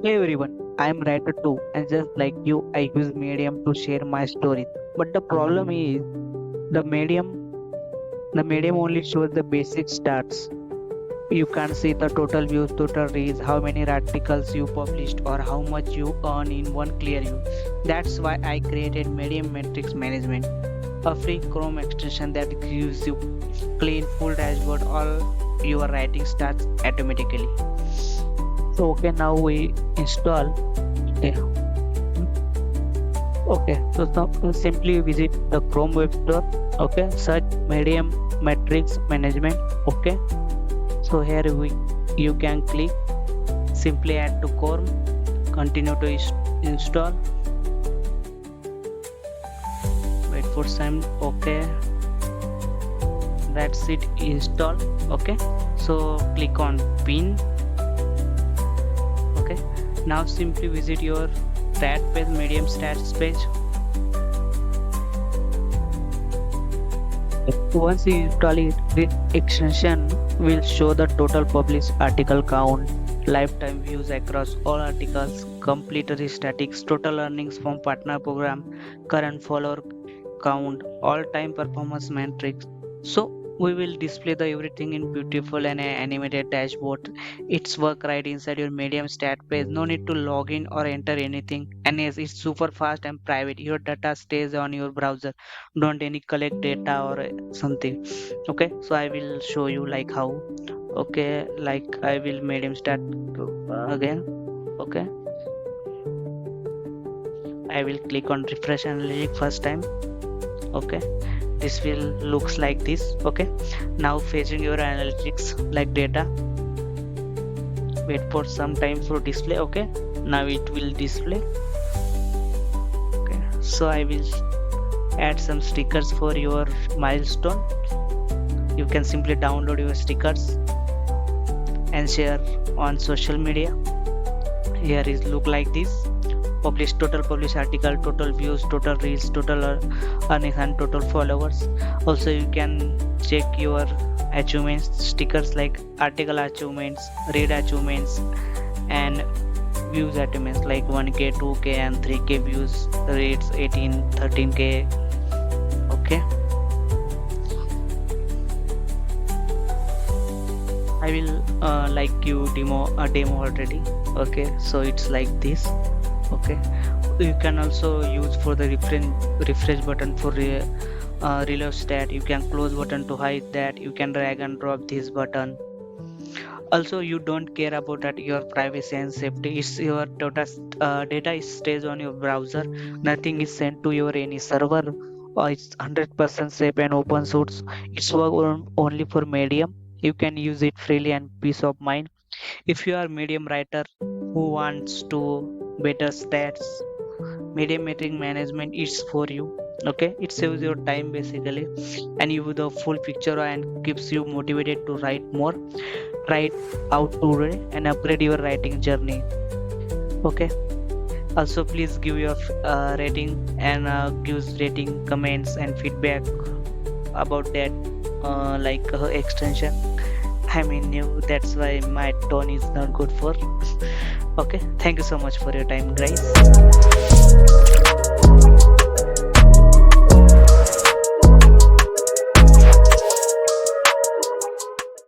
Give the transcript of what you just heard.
Hey everyone, I am writer too, and just like you, I use Medium to share my stories. But the problem is, the Medium, the Medium only shows the basic stats. You can't see the total views, total reads, how many articles you published, or how much you earn in one clear view. That's why I created Medium Metrics Management, a free Chrome extension that gives you clean, full dashboard. All your writing starts automatically. So okay, now we install. Okay. Okay, so simply visit the Chrome Web Store. Okay, search Medium Metrics Management. Okay, so here you can click simply add to Chrome. Continue to install. Wait for some. Okay, that's it. Install. Okay, so click on Pin. Okay, now simply visit your stat page, Medium stats page. Once you install it, this extension will show the total published article count, lifetime views across all articles, complete statistics, total earnings from partner program, current follower count, all time performance metrics. So we will display the everything in beautiful and animated dashboard. It's work right inside your Medium stat page. No need to log in or enter anything. And yes, it's super fast and private. Your data stays on your browser. Don't any collect data or something. Okay, so I will show you like how. Okay, like I will Medium stat again. Okay, I will click on refresh analytics first time. Okay, this will looks like this. Okay, now fetching your analytics like data. Wait for some time for display. Okay, now it will display. Okay, so I will add some stickers for your milestone. You can simply download your stickers and share on social media. Here is look like this. Total published article, total views, total reels, total earnings, and total followers. Also you can check your achievements stickers like article achievements, read achievements, and views achievements like 1k, 2k, and 3k views, reads 18, 13k. Okay, I will like you demo a demo already. Okay, so it's like this. Okay, you can also use for the refresh button for reload stat. You can close button to hide that. You can drag and drop this button. Also you don't care about that your privacy and safety. It's your data stays on your browser. Nothing is sent to your any server. It's 100% safe and open source. It's work only for Medium. You can use it freely and peace of mind. If you are Medium writer who wants to better stats, Medium metric management is for you. Okay, it saves your time basically and you the full picture and keeps you motivated to write more. Write out today and upgrade your writing journey. Okay, also please give your rating and give rating comments and feedback about that extension. I mean new, that's why my tone is not good for. Okay, thank you so much for your time guys.